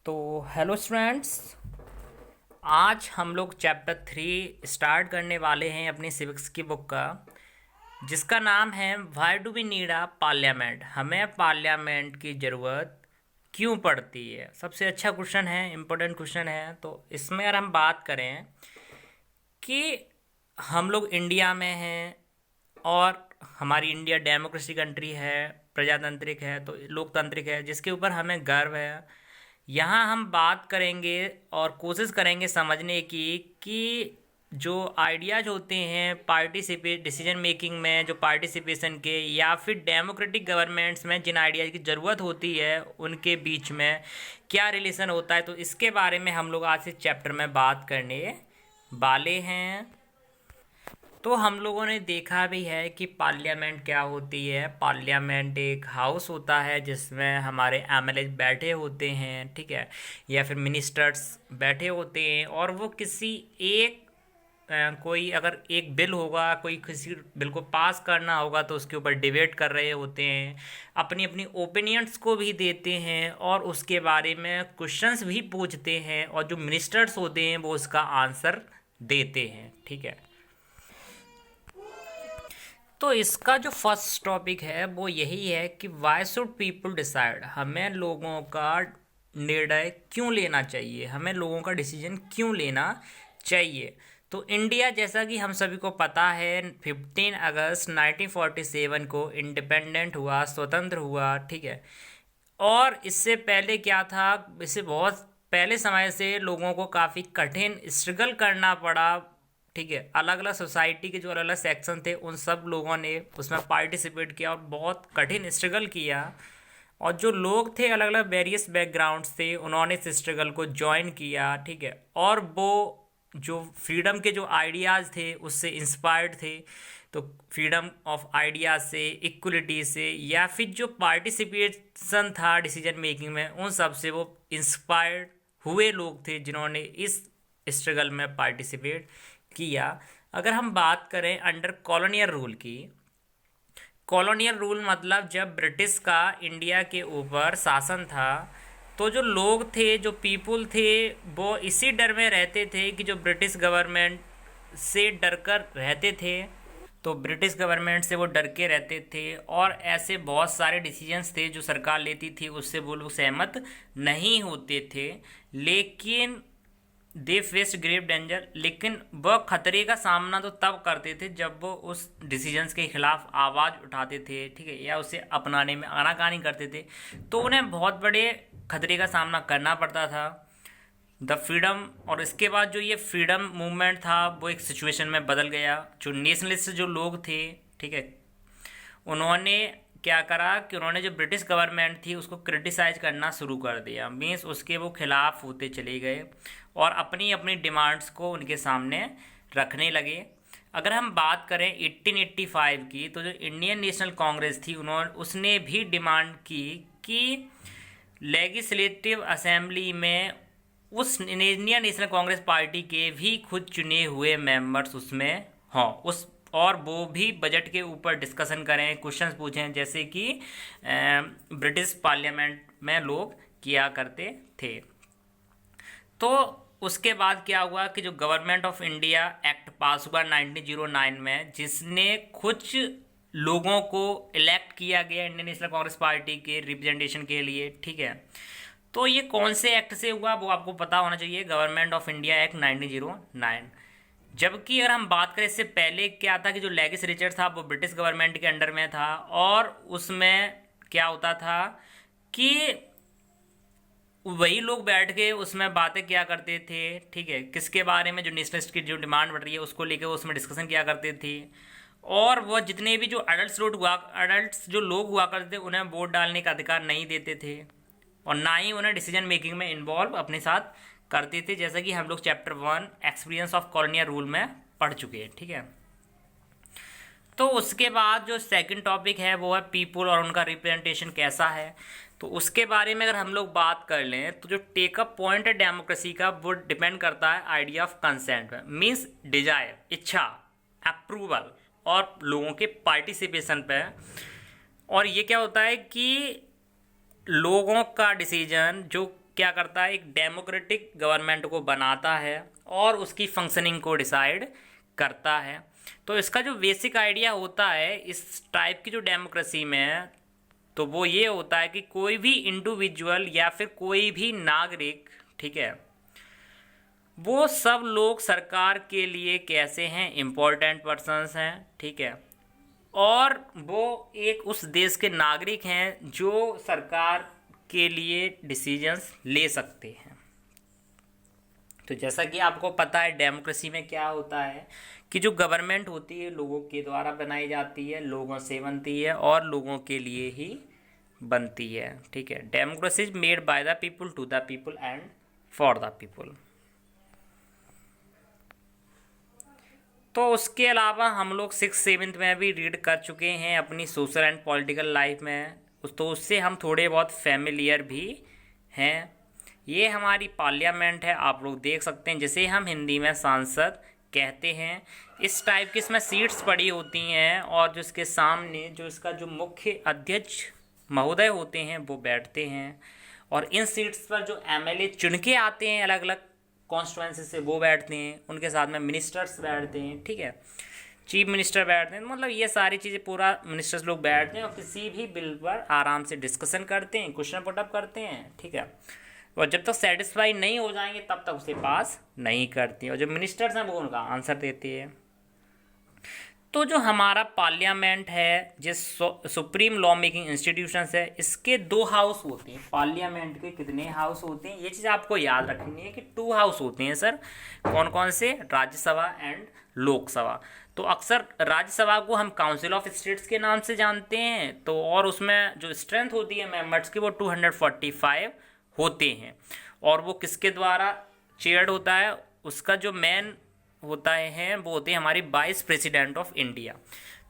तो hello students. आज हम लोग चैप्टर 3 स्टार्ट करने वाले हैं अपनी सिविक्स की बुक का, जिसका नाम है why do we need a parliament. हमें पार्लियामेंट की ज़रूरत क्यों पड़ती है। सबसे अच्छा क्वेश्चन है, इम्पोर्टेंट क्वेश्चन है। तो इसमें अगर हम बात करें कि हम लोग इंडिया में हैं और हमारी इंडिया डेमोक्रेसी कंट्री है, प्रजातांत्रिक है, तो लोकतांत्रिक है, जिसके ऊपर हमें गर्व है। यहाँ हम बात करेंगे और कोशिश करेंगे समझने की कि जो आइडियाज होते हैं पार्टिसिपेट डिसीजन मेकिंग में, जो पार्टिसिपेशन के या फिर डेमोक्रेटिक गवर्नमेंट्स में जिन आइडियाज की ज़रूरत होती है उनके बीच में क्या रिलेशन होता है, तो इसके बारे में हम लोग आज इस चैप्टर में बात करने वाले हैं। तो हम लोगों ने देखा भी है कि पार्लियामेंट क्या होती है। पार्लियामेंट एक हाउस होता है जिसमें हमारे एमएलए बैठे होते हैं, ठीक है, या फिर मिनिस्टर्स बैठे होते हैं, और वो किसी एक कोई अगर एक बिल होगा, कोई किसी बिल को पास करना होगा तो उसके ऊपर डिबेट कर रहे होते हैं, अपनी अपनी ओपिनियंस को भी देते हैं और उसके बारे में क्वेश्चंस भी पूछते हैं, और जो मिनिस्टर्स होते हैं वो उसका आंसर देते हैं, ठीक है। तो इसका जो फर्स्ट टॉपिक है वो यही है कि वाई शुड पीपल डिसाइड। हमें लोगों का निर्णय क्यों लेना चाहिए, हमें लोगों का डिसीजन क्यों लेना चाहिए। तो इंडिया, जैसा कि हम सभी को पता है, 15 अगस्त 1947 को इंडिपेंडेंट हुआ, स्वतंत्र हुआ, ठीक है। और इससे पहले क्या था, इससे बहुत पहले समय से लोगों को काफ़ी कठिन स्ट्रगल करना पड़ा, ठीक है। अलग अलग सोसाइटी के जो अलग अलग सेक्शन थे उन सब लोगों ने उसमें पार्टिसिपेट किया और बहुत कठिन स्ट्रगल किया, और जो लोग थे अलग अलग वेरियस बैकग्राउंड से उन्होंने इस स्ट्रगल को ज्वाइन किया, ठीक है। और वो जो फ्रीडम के जो आइडियाज़ थे उससे इंस्पायर्ड थे। तो फ्रीडम ऑफ आइडियाज से, इक्वलिटी से, या फिर जो पार्टिसिपेशन था डिसीजन मेकिंग में, उन सब से वो इंस्पायर्ड हुए लोग थे जिन्होंने इस स्ट्रगल में पार्टिसिपेट किया। अगर हम बात करें अंडर कॉलोनियल रूल की, कॉलोनियल रूल मतलब जब ब्रिटिश का इंडिया के ऊपर शासन था, तो जो लोग थे, जो पीपुल थे, वो इसी डर में रहते थे कि जो ब्रिटिश गवर्नमेंट से डर कर रहते थे, तो ब्रिटिश गवर्नमेंट से वो डर के रहते थे, और ऐसे बहुत सारे डिसीजंस थे जो सरकार लेती थी उससे वो लोग सहमत नहीं होते थे। लेकिन दे फेस्ड ग्रेव डेंजर, लेकिन वह खतरे का सामना तो तब करते थे जब वो उस डिसीजंस के खिलाफ आवाज़ उठाते थे, ठीक है, या उसे अपनाने में आनाकानी करते थे, तो उन्हें बहुत बड़े खतरे का सामना करना पड़ता था। द फ्रीडम, और इसके बाद जो ये फ्रीडम मूवमेंट था वो एक सिचुएशन में बदल गया। जो नेशनलिस्ट जो लोग थे, ठीक है, उन्होंने क्या करा कि उन्होंने जो ब्रिटिश गवर्नमेंट थी उसको क्रिटिसाइज करना शुरू कर दिया, मीन्स उसके वो खिलाफ होते चले गए और अपनी अपनी डिमांड्स को उनके सामने रखने लगे। अगर हम बात करें 1885 की, तो जो इंडियन नेशनल कांग्रेस थी उन्होंने उसने भी डिमांड की कि लेजिस्लेटिव असेंबली में उस इंडियन नेशनल कांग्रेस पार्टी के भी खुद चुने हुए मेंबर्स उसमें हों, उस और वो भी बजट के ऊपर डिस्कशन करें, क्वेश्चंस पूछें, जैसे कि ब्रिटिश पार्लियामेंट में लोग किया करते थे। तो उसके बाद क्या हुआ कि जो गवर्नमेंट ऑफ इंडिया एक्ट पास हुआ 1909 में, जिसने कुछ लोगों को इलेक्ट किया गया इंडियन नेशनल कांग्रेस पार्टी के रिप्रेजेंटेशन के लिए, ठीक है। तो ये कौन से एक्ट से हुआ वो आपको पता होना चाहिए, गवर्नमेंट ऑफ इंडिया एक्ट 1909। जबकि अगर हम बात करें इससे पहले क्या था कि जो लेजिस्लेचर था वो ब्रिटिश गवर्नमेंट के अंडर में था, और उसमें क्या होता था कि वही लोग बैठ के उसमें बातें किया करते थे, ठीक है, किसके बारे में, जो नेशनलिस्ट की जो डिमांड बढ़ रही है उसको लेकर उसमें डिस्कशन किया करते थे। और वो जितने भी जो अडल्ट जो लोग हुआ करते थे उन्हें वोट डालने का अधिकार नहीं देते थे, और ना ही उन्हें डिसीजन मेकिंग में इन्वॉल्व अपने साथ करते थे, जैसा कि हम लोग chapter 1 experience of colonial rule में पढ़ चुके हैं, ठीक है। तो उसके बाद जो सेकंड टॉपिक है वो है पीपुल और उनका रिप्रेजेंटेशन कैसा है। तो उसके बारे में अगर हम लोग बात कर लें तो जो टेकअप पॉइंट है डेमोक्रेसी का वो डिपेंड करता है आइडिया ऑफ कंसेंट पे, मीन्स डिजायर, इच्छा, अप्रूवल और लोगों के पार्टिसिपेशन पे। और ये क्या होता है कि लोगों का डिसीजन जो क्या करता है, एक डेमोक्रेटिक गवर्नमेंट को बनाता है और उसकी फंक्शनिंग को डिसाइड करता है। तो इसका जो बेसिक आइडिया होता है इस टाइप की जो डेमोक्रेसी में, तो वो ये होता है कि कोई भी इंडिविजुअल या फिर कोई भी नागरिक, ठीक है, वो सब लोग सरकार के लिए कैसे हैं, इम्पोर्टेंट पर्सन्स हैं, ठीक है, और वो एक उस देश के नागरिक हैं जो सरकार के लिए डिसीजंस ले सकते हैं। तो जैसा कि आपको पता है डेमोक्रेसी में क्या होता है कि जो गवर्नमेंट होती है लोगों के द्वारा बनाई जाती है, लोगों से बनती है और लोगों के लिए ही बनती है, ठीक है। Democracy is made by the people, to the people and for the people. तो उसके अलावा हम लोग 6th-7th में भी रीड कर चुके हैं अपनी सोशल एंड पॉलिटिकल लाइफ में, तो उससे हम थोड़े बहुत फैमिलियर भी हैं। ये हमारी पार्लियामेंट है, आप लोग देख सकते हैं, जिसे हम हिंदी में सांसद कहते हैं। इस टाइप की इसमें सीट्स पड़ी होती हैं और जो इसके सामने जो इसका जो मुख्य अध्यक्ष महोदय होते हैं वो बैठते हैं, और इन सीट्स पर जो एमएलए चुन के आते हैं अलग अलग कॉन्स्टिट्यूएंसी से वो बैठते हैं, उनके साथ में मिनिस्टर्स बैठते हैं, ठीक है, चीफ मिनिस्टर बैठते हैं, मतलब ये सारी चीज़ें पूरा मिनिस्टर्स लोग बैठते हैं और किसी भी बिल पर आराम से डिस्कशन करते हैं, क्वेश्चन पुटअप करते हैं, ठीक है, और जब तक सेटिस्फाई नहीं हो जाएंगे तब तक उसे पास नहीं करती, और जो मिनिस्टर्स हैं वो उनका आंसर देते हैं। तो जो हमारा पार्लियामेंट है, जिस सुप्रीम लॉ मेकिंग इंस्टीट्यूशंस है, इसके 2 हाउस होते हैं। पार्लियामेंट के कितने हाउस होते हैं, ये चीज़ आपको याद रखनी है कि 2 हाउस होते हैं सर। कौन कौन से, राज्यसभा एंड लोकसभा। तो अक्सर राज्यसभा को हम काउंसिल ऑफ स्टेट्स के नाम से जानते हैं, तो और उसमें जो स्ट्रेंथ होती है मेंबर्स की वो 245 होते हैं, और वो किसके द्वारा चेयर्ड होता है, उसका जो मेन होता है वो होते हैं हमारी वाइस प्रेसिडेंट ऑफ इंडिया।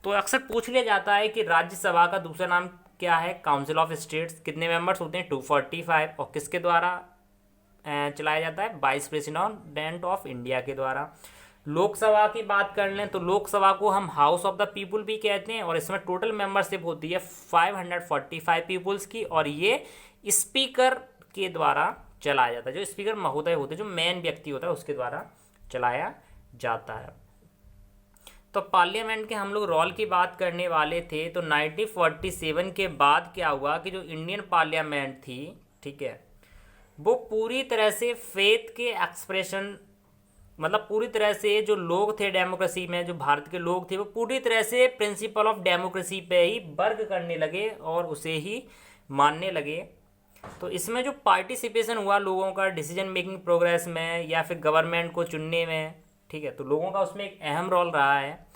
तो अक्सर पूछ लिया जाता है कि राज्यसभा का दूसरा नाम क्या है, काउंसिल ऑफ स्टेट्स। कितने मेंबर्स होते हैं, 245, और किसके द्वारा चलाया जाता है, वाइस प्रेसिडेंट ऑफ इंडिया के द्वारा। लोकसभा की बात कर लें तो लोकसभा को हम हाउस ऑफ द पीपुल भी कहते हैं, और इसमें टोटल मेंबरशिप होती है 545 पीपुल्स की, और ये स्पीकर के द्वारा चलाया जाता है। जो स्पीकर महोदय होते हैं, जो मेन व्यक्ति होता है, उसके द्वारा चलाया जाता है। तो पार्लियामेंट के हम लोग रोल की बात करने वाले थे। तो 1947 के बाद क्या हुआ कि जो इंडियन पार्लियामेंट थी, ठीक है, वो पूरी तरह से फेथ के एक्सप्रेशन, मतलब पूरी तरह से जो लोग थे डेमोक्रेसी में, जो भारत के लोग थे, वो पूरी तरह से प्रिंसिपल ऑफ डेमोक्रेसी पे ही वर्क करने लगे और उसे ही मानने लगे। तो इसमें जो पार्टिसिपेशन हुआ लोगों का डिसीजन मेकिंग प्रोग्रेस में या फिर गवर्नमेंट को चुनने में, ठीक है, तो लोगों का उसमें एक अहम रोल रहा है।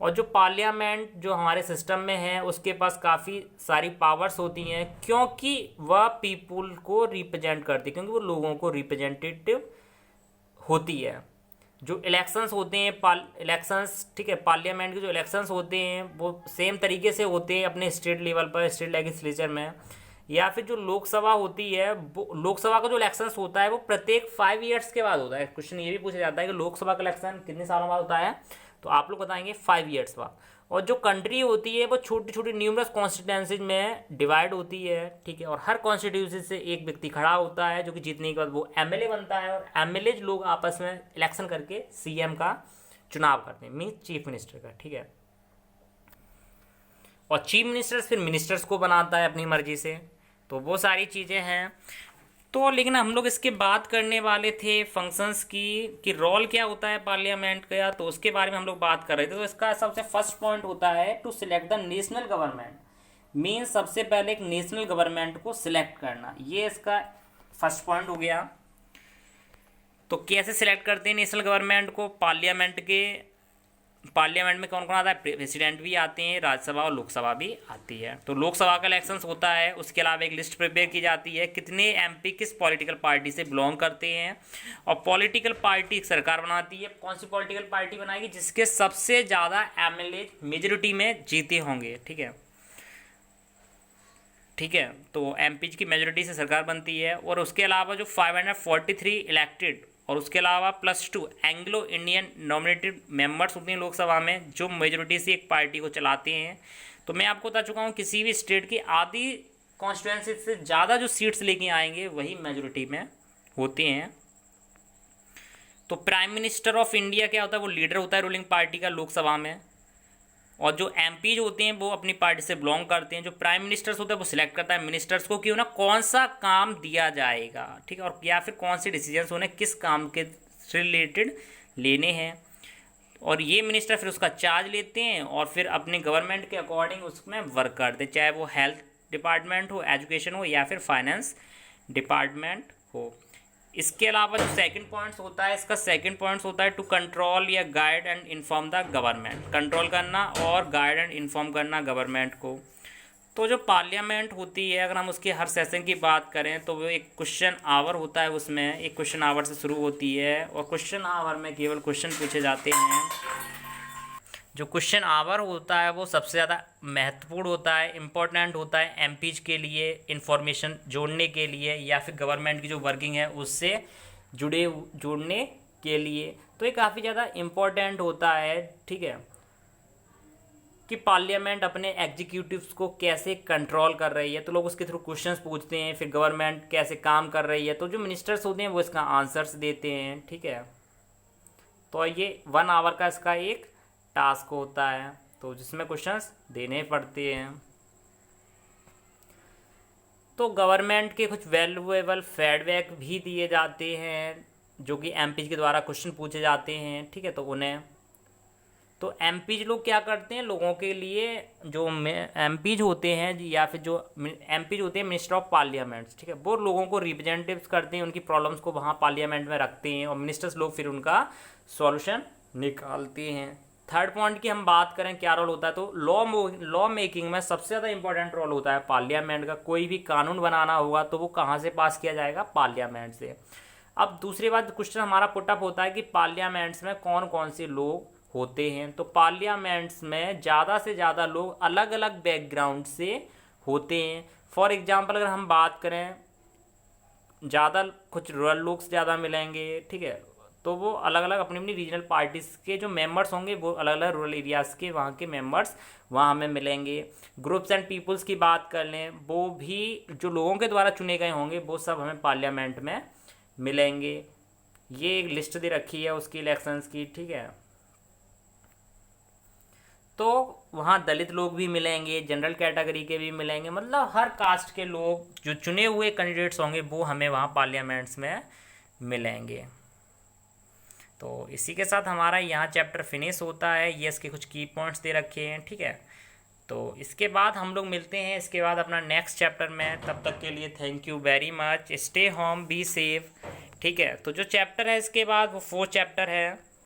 और जो पार्लियामेंट जो हमारे सिस्टम में है उसके पास काफ़ी सारी पावर्स होती हैं, क्योंकि वह पीपुल को रिप्रेजेंट करती है, क्योंकि वो लोगों को रिप्रेजेंटेटिव होती है। जो इलेक्शंस होते हैं इलेक्शंस, ठीक है, पार्लियामेंट के जो इलेक्शंस होते हैं वो सेम तरीके से होते हैं अपने स्टेट लेवल पर, स्टेट लेजिस्लेचर में। या फिर जो लोकसभा होती है, वो लोकसभा का जो इलेक्शंस होता है वो प्रत्येक 5 ईयर्स के बाद होता है। क्वेश्चन ये भी पूछा जाता है कि लोकसभा का इलेक्शन कितने सालों बाद होता है, तो आप लोग बताएंगे 5 ईयर्स बाद। और जो कंट्री होती है वो छोटी छोटी न्यूमरस कॉन्स्टिट्यूंसीज में डिवाइड होती है, ठीक है, और हर कॉन्स्टिट्यूंसी से एक व्यक्ति खड़ा होता है जो कि जीतने के बाद वो एमएलए बनता है, और एमएलए लोग आपस में इलेक्शन करके सीएम का चुनाव करते हैं, मीन्स चीफ मिनिस्टर का, ठीक है। और चीफ मिनिस्टर्स फिर मिनिस्टर्स को बनाता है अपनी मर्जी से। तो वो सारी चीज़ें हैं। तो लेकिन हम लोग इसके बात करने वाले थे फंक्शंस की कि रोल क्या होता है पार्लियामेंट का, तो उसके बारे में हम लोग बात कर रहे थे। तो इसका सबसे फर्स्ट पॉइंट होता है to select the national government, means सबसे पहले एक नेशनल गवर्नमेंट को सिलेक्ट करना, ये इसका फर्स्ट पॉइंट हो गया। तो कैसे सिलेक्ट करते हैं नेशनल गवर्नमेंट को, पार्लियामेंट में कौन कौन आता है, प्रेसिडेंट भी आते हैं, राज्यसभा और लोकसभा भी आती है। तो लोकसभा का इलेक्शंस होता है, उसके अलावा एक लिस्ट प्रिपेयर की जाती है कितने एमपी किस पॉलिटिकल पार्टी से बिलोंग करते हैं, और पॉलिटिकल पार्टी सरकार बनाती है। कौन सी पॉलिटिकल पार्टी बनाएगी, जिसके सबसे ज़्यादा एमएलए मेजोरिटी में जीते होंगे, ठीक है, ठीक है। तो एमपी की मेजोरिटी से सरकार बनती है। और उसके अलावा जो 543 इलेक्टेड और उसके अलावा +2 एंग्लो इंडियन नॉमिनेटेड मेंबर्स होते हैं लोकसभा में, जो मेजोरिटी से एक पार्टी को चलाते हैं। तो मैं आपको बता चुका हूँ किसी भी स्टेट की आधी कॉन्स्टिट्यूएंसी से ज़्यादा जो सीट्स लेके आएंगे वही मेजोरिटी में होते हैं। तो प्राइम मिनिस्टर ऑफ इंडिया क्या होता है, वो लीडर होता है रूलिंग पार्टी का लोकसभा में, और जो एमपी होते हैं वो अपनी पार्टी से बिलोंग करते हैं। जो प्राइम मिनिस्टर्स होता है वो सिलेक्ट करता है मिनिस्टर्स को कि उन्हें कौन सा काम दिया जाएगा, ठीक है, और या फिर कौन से डिसीजंस उन्हें किस काम के रिलेटेड लेने हैं, और ये मिनिस्टर फिर उसका चार्ज लेते हैं और फिर अपने गवर्नमेंट के अकॉर्डिंग उसमें वर्क करते हैं, चाहे वो हेल्थ डिपार्टमेंट हो, एजुकेशन हो, या फिर फाइनेंस डिपार्टमेंट हो। इसके अलावा जो सेकंड पॉइंट्स होता है, इसका सेकंड पॉइंट्स होता है टू कंट्रोल या guide and inform the government, control करना और गाइड एंड इन्फॉर्म करना गवर्नमेंट को। तो जो पार्लियामेंट होती है, अगर हम उसके हर सेशन की बात करें तो वो एक क्वेश्चन आवर होता है, उसमें एक क्वेश्चन आवर से शुरू होती है, और क्वेश्चन आवर में केवल क्वेश्चन पूछे जाते हैं। जो क्वेश्चन आवर होता है वो सबसे ज़्यादा महत्वपूर्ण होता है, इम्पोर्टेंट होता है एमपीज के लिए, इंफॉर्मेशन जोड़ने के लिए, या फिर गवर्नमेंट की जो वर्किंग है उससे जोड़ने के लिए। तो ये काफ़ी ज़्यादा इम्पोर्टेंट होता है, ठीक है, कि पार्लियामेंट अपने एग्जीक्यूटिव्स को कैसे कंट्रोल कर रही है, तो लोग उसके थ्रू क्वेश्चंस पूछते हैं, फिर गवर्नमेंट कैसे काम कर रही है, तो जो मिनिस्टर्स होते हैं वो इसका आंसर्स देते हैं, ठीक है। तो ये 1 आवर का इसका एक टास्क होता है, तो जिसमें क्वेश्चंस देने पड़ते हैं। तो गवर्नमेंट के कुछ वैल्यूएबल फीडबैक भी दिए जाते हैं जो कि एमपीज के द्वारा क्वेश्चन पूछे जाते हैं, ठीक है। तो उन्हें तो एमपीज लोग क्या करते हैं, लोगों के लिए जो एमपीज होते हैं या फिर जो एमपीज होते हैं मिनिस्टर ऑफ पार्लियामेंट्स, ठीक है, वो लोगों को रिप्रेजेंटेटिव्स करते हैं, उनकी प्रॉब्लम्स को वहाँ पार्लियामेंट में रखते हैं, और मिनिस्टर्स लोग फिर उनका सॉल्यूशन निकालते हैं। थर्ड पॉइंट की हम बात करें क्या रोल होता है, तो लॉ मेकिंग में सबसे ज़्यादा इंपॉर्टेंट रोल होता है पार्लियामेंट का। कोई भी कानून बनाना होगा तो वो कहाँ से पास किया जाएगा, पार्लियामेंट से। अब दूसरी बात क्वेश्चन हमारा पुटअप होता है कि पार्लियामेंट्स में कौन कौन से लोग होते हैं, तो पार्लियामेंट्स में ज़्यादा से ज़्यादा लोग अलग अलग बैकग्राउंड से होते हैं। फॉर एग्जांपल अगर हम बात करें, ज़्यादा कुछ रूरल लोग ज़्यादा मिलेंगे, ठीक है, तो वो अलग अलग अपनी अपनी रीजनल पार्टीज़ के जो मेंबर्स होंगे वो अलग अलग रूरल एरियाज़ के वहाँ के मेंबर्स वहाँ हमें मिलेंगे। ग्रुप्स एंड पीपल्स की बात कर लें, वो भी जो लोगों के द्वारा चुने गए होंगे वो सब हमें पार्लियामेंट में मिलेंगे। ये एक लिस्ट दे रखी है उसकी इलेक्शंस की, ठीक है। तो वहाँ दलित लोग भी मिलेंगे, जनरल कैटेगरी के भी मिलेंगे, मतलब हर कास्ट के लोग जो चुने हुए कैंडिडेट्स होंगे वो हमें वहाँ पार्लियामेंट्स में मिलेंगे। तो इसी के साथ हमारा यहाँ चैप्टर फिनिश होता है। ये इसके कुछ की पॉइंट्स दे रखे हैं, ठीक है। तो इसके बाद हम लोग मिलते हैं इसके बाद अपना नेक्स्ट चैप्टर में। तब तक के लिए thank you very much, stay home, be safe, ठीक है। तो जो चैप्टर है इसके बाद वो 4 चैप्टर है।